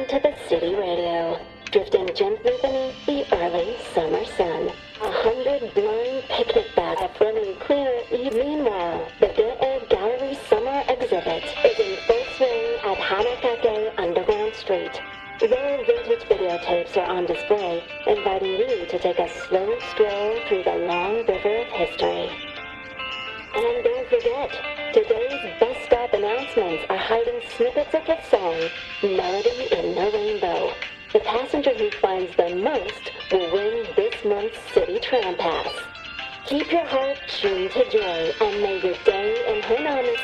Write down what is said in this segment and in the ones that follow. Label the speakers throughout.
Speaker 1: to the city radio, drifting gently beneath the early summer sun. 100 blind picnic bags running clear. Meanwhile, the Get Gallery Summer Exhibit is in full swing at Hanakake Underground Street. Their vintage videotapes are on display, inviting you to take a slow stroll through the long river of history. And don't forget, today's bus stop announcements are hiding snippets of the song, Melody in the Rainbow. The passenger who finds the most will win this month's City Tram Pass. Keep your heart tuned to joy, and may your day in Hanami...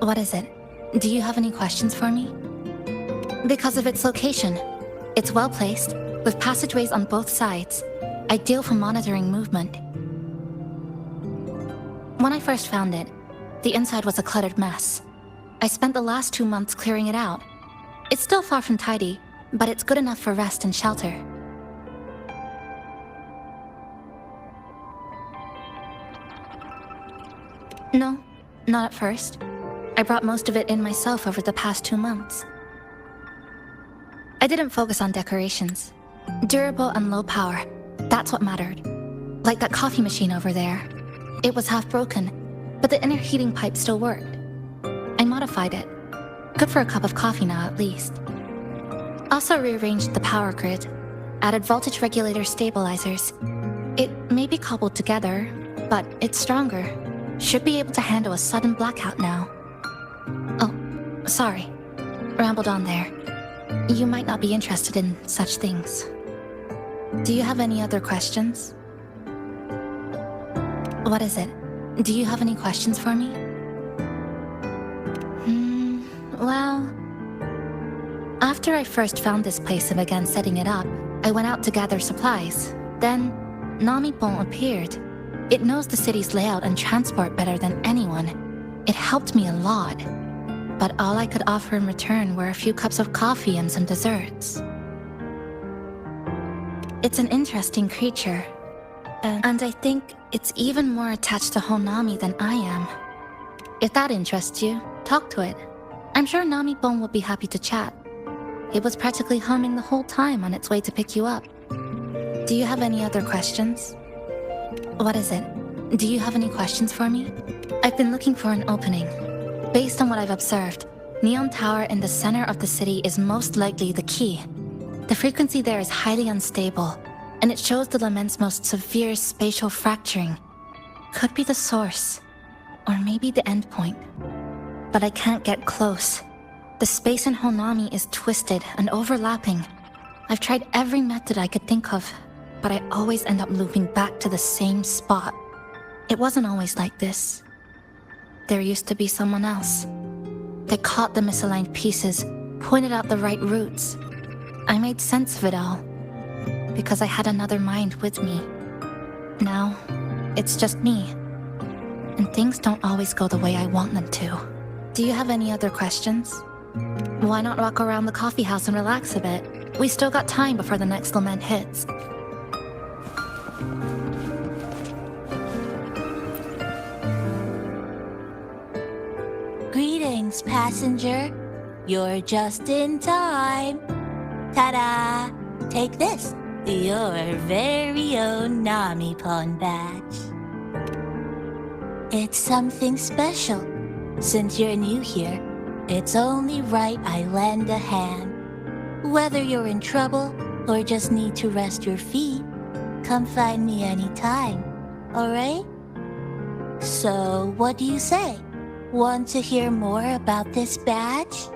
Speaker 2: What is it? Do you have any questions for me? Because of its location. It's well placed, with passageways on both sides, ideal for monitoring movement. When I first found it, the inside was a cluttered mess. I spent the last 2 months clearing it out. It's still far from tidy, but it's good enough for rest and shelter. No, not at first. I brought most of it in myself over the past 2 months. I didn't focus on decorations. Durable and low power, that's what mattered. Like that coffee machine over there. It was half broken, but the inner heating pipe still worked. I modified it. Good for a cup of coffee now, at least. Also rearranged the power grid, added voltage regulator stabilizers. It may be cobbled together, but it's stronger. Should be able to handle a sudden blackout now. Oh, sorry. Rambled on there. You might not be interested in such things. Do you have any other questions? What is it? Do you have any questions for me? Well... After I first found this place and began setting it up, I went out to gather supplies. Then, Namipon appeared. It knows the city's layout and transport better than anyone. It helped me a lot. But all I could offer in return were a few cups of coffee and some desserts. It's an interesting creature. And I think it's even more attached to Honami than I am. If that interests you, talk to it. I'm sure Namipon will be happy to chat. It was practically humming the whole time on its way to pick you up. Do you have any other questions? What is it? Do you have any questions for me? I've been looking for an opening. Based on what I've observed, Neon Tower in the center of the city is most likely the key. The frequency there is highly unstable, and it shows the lament's most severe spatial fracturing. Could be the source, or maybe the endpoint. But I can't get close. The space in Honami is twisted and overlapping. I've tried every method I could think of, but I always end up looping back to the same spot. It wasn't always like this. There used to be someone else. They caught the misaligned pieces, pointed out the right routes. I made sense of it all, because I had another mind with me. Now, it's just me. And things don't always go the way I want them to. Do you have any other questions? Why not walk around the coffee house and relax a bit? We still got time before the next lament hits.
Speaker 3: Greetings, passenger. You're just in time. Ta-da! Take this, your very own Namipon badge. It's something special. Since you're new here, it's only right I lend a hand. Whether you're in trouble or just need to rest your feet, come find me anytime, alright? So, what do you say? Want to hear more about this badge?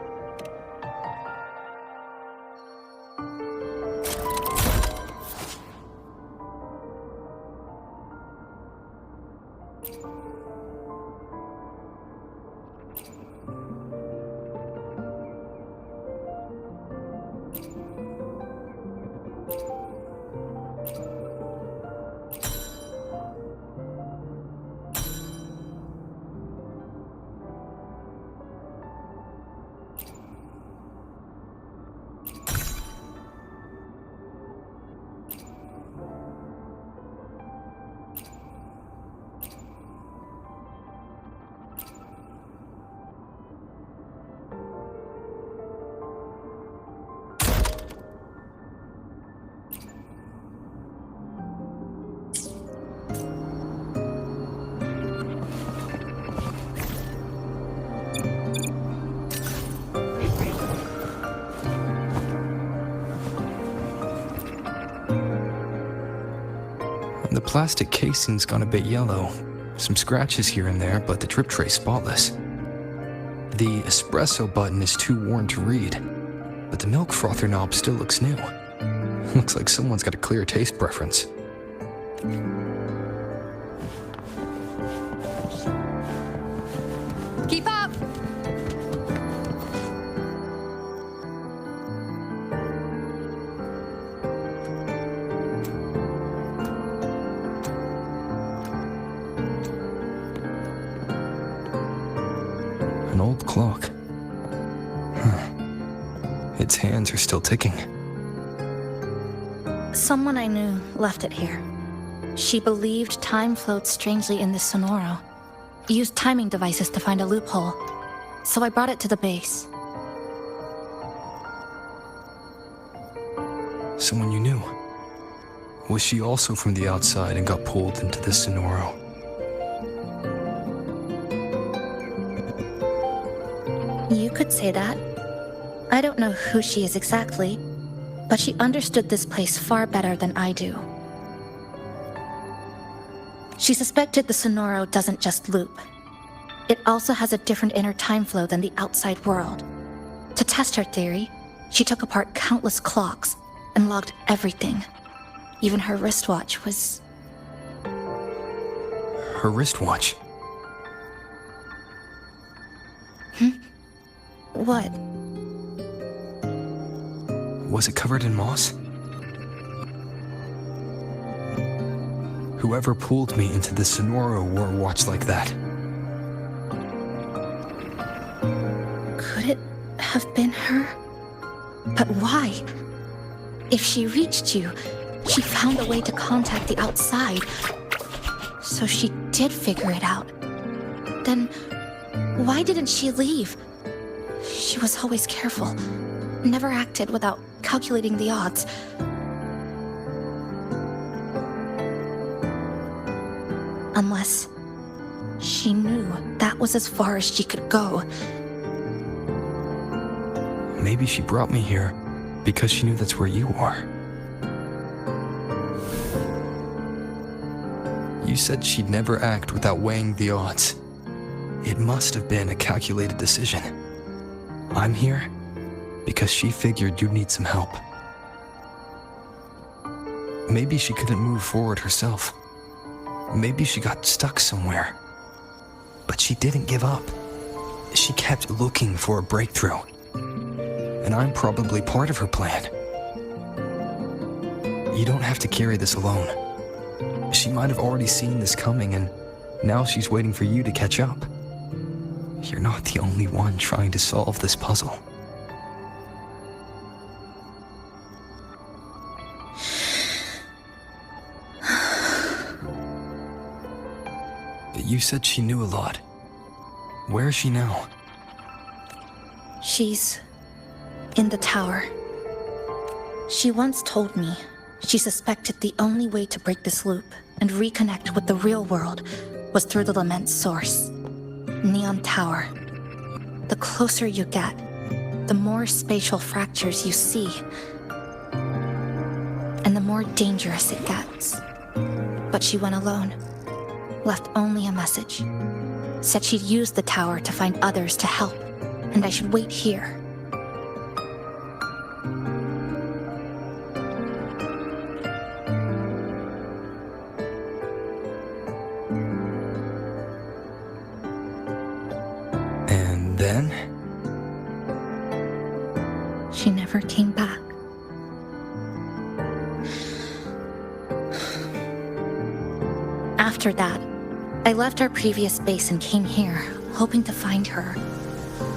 Speaker 4: plastic casing's gone a bit yellow. Some scratches here and there, but the drip tray's spotless. The espresso button is too worn to read, but the milk frother knob still looks new. Looks like someone's got a clear taste preference.
Speaker 2: Keep up!
Speaker 4: An old clock. Huh. Its hands are still ticking.
Speaker 2: Someone I knew left it here. She believed time flowed strangely in this Sonoro. Used timing devices to find a loophole. So I brought it to the base.
Speaker 4: Someone you knew. Was she also from the outside and got pulled into this Sonoro?
Speaker 2: You could say that. I don't know who she is exactly, but she understood this place far better than I do. She suspected the Sonoro doesn't just loop. It also has a different inner time flow than the outside world. To test her theory, she took apart countless clocks and logged everything. Even her wristwatch was...
Speaker 4: Her wristwatch?
Speaker 2: What?
Speaker 4: Was it covered in moss? Whoever pulled me into the Sonoro wore a watch like that.
Speaker 2: Could it have been her? But why? If she reached you, she found a way to contact the outside. So she did figure it out. Then why didn't she leave? She was always careful. Never acted without calculating the odds. Unless she knew that was as far as she could go.
Speaker 4: Maybe she brought me here because she knew that's where you are. You said she'd never act without weighing the odds. It must have been a calculated decision. I'm here because she figured you'd need some help. Maybe she couldn't move forward herself. Maybe she got stuck somewhere. But she didn't give up. She kept looking for a breakthrough. And I'm probably part of her plan. You don't have to carry this alone. She might have already seen this coming, and now she's waiting for you to catch up. You're not the only one trying to solve this puzzle. You said she knew a lot. Where is she now?
Speaker 2: She's in the tower. She once told me she suspected the only way to break this loop and reconnect with the real world was through the Lament's source, Neon Tower. The closer you get, the more spatial fractures you see, and the more dangerous it gets. But she went alone, left only a message. Said she'd use the tower to find others to help, and I should wait here.
Speaker 4: And then?
Speaker 2: She never came back. After that, I left our previous base and came here, hoping to find her.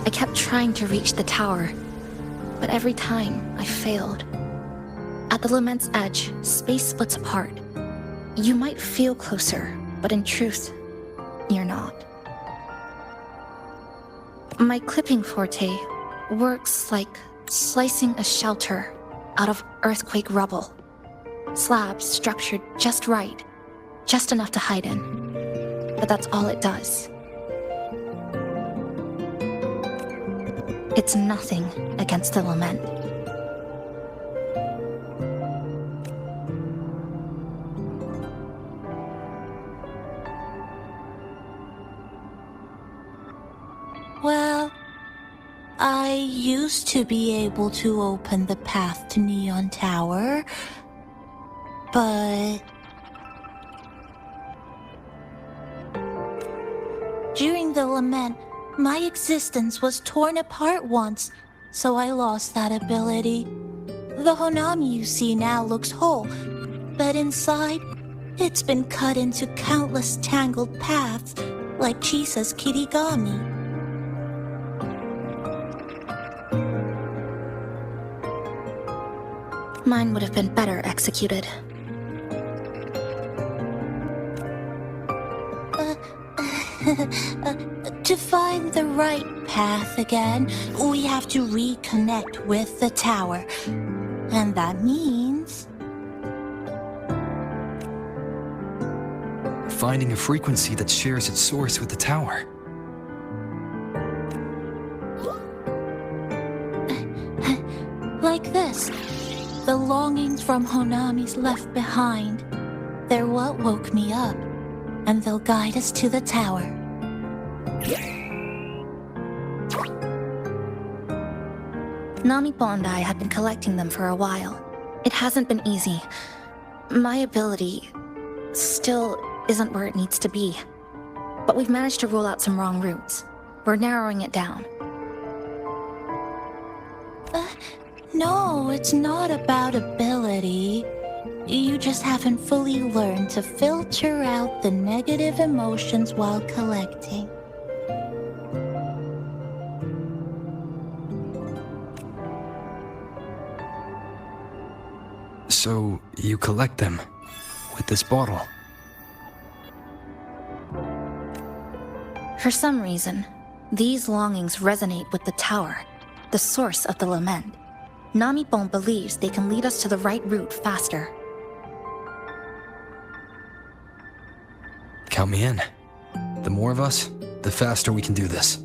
Speaker 2: I kept trying to reach the tower, but every time I failed. At the Lament's edge, space splits apart. You might feel closer, but in truth, you're not. My clipping forte works like slicing a shelter out of earthquake rubble. Slabs structured just right, just enough to hide in. But that's all it does. It's nothing against the Lament.
Speaker 3: to be able to open the path to Neon Tower, but during the lament, my existence was torn apart once, so I lost that ability. The Honami you see now looks whole, but inside, it's been cut into countless tangled paths, like Chisa's Kirigami.
Speaker 2: Mine would have been better executed.
Speaker 3: To find the right path again, we have to reconnect with the tower. And that means...
Speaker 4: finding a frequency that shares its source with the tower.
Speaker 3: like this. The longings from Honami's left behind. They're what woke me up, and they'll guide us to the tower.
Speaker 2: Namipo and I had been collecting them for a while. It hasn't been easy. My ability still isn't where it needs to be. But we've managed to rule out some wrong routes. We're narrowing it down.
Speaker 3: No, it's not about ability. You just haven't fully learned to filter out the negative emotions while collecting.
Speaker 4: So, you collect them with this bottle.
Speaker 2: For some reason, these longings resonate with the tower, the source of the lament. Namipon believes they can lead us to the right route faster.
Speaker 4: Count me in. The more of us, the faster we can do this.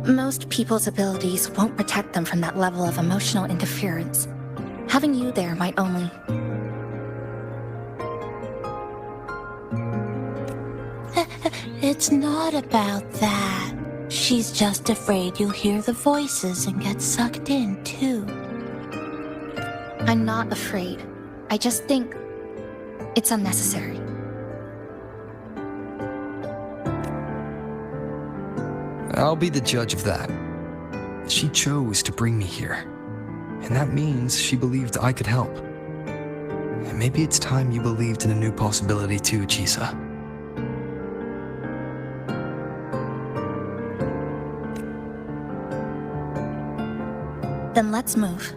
Speaker 2: Most people's abilities won't protect them from that level of emotional interference. Having you there might only...
Speaker 3: It's not about that. She's just afraid you'll hear the voices and get sucked in, too.
Speaker 2: I'm not afraid. I just think it's unnecessary.
Speaker 4: I'll be the judge of that. She chose to bring me here, and that means she believed I could help. And maybe it's time you believed in a new possibility too, Chisa.
Speaker 2: Then let's move.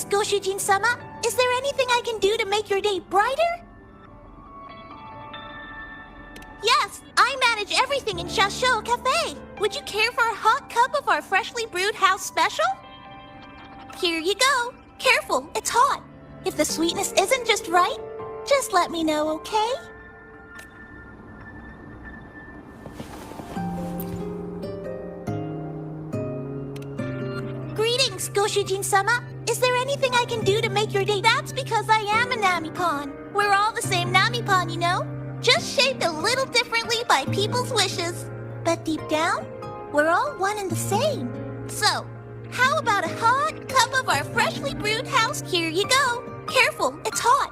Speaker 3: Goshujin-sama, is there anything I can do to make your day brighter? Yes, I manage everything in Shasho Cafe. Would you care for a hot cup of our freshly brewed house special? Here you go. Careful, it's hot. If the sweetness isn't just right, just let me know, okay? Greetings, Goshujin-sama. Is there anything I can do to make your day? That's because I am a Namipon. We're all the same Namipon, you know? Just shaped a little differently by people's wishes. But deep down, we're all one and the same. So, how about a hot cup of our freshly brewed house? Here you go. Careful, it's hot.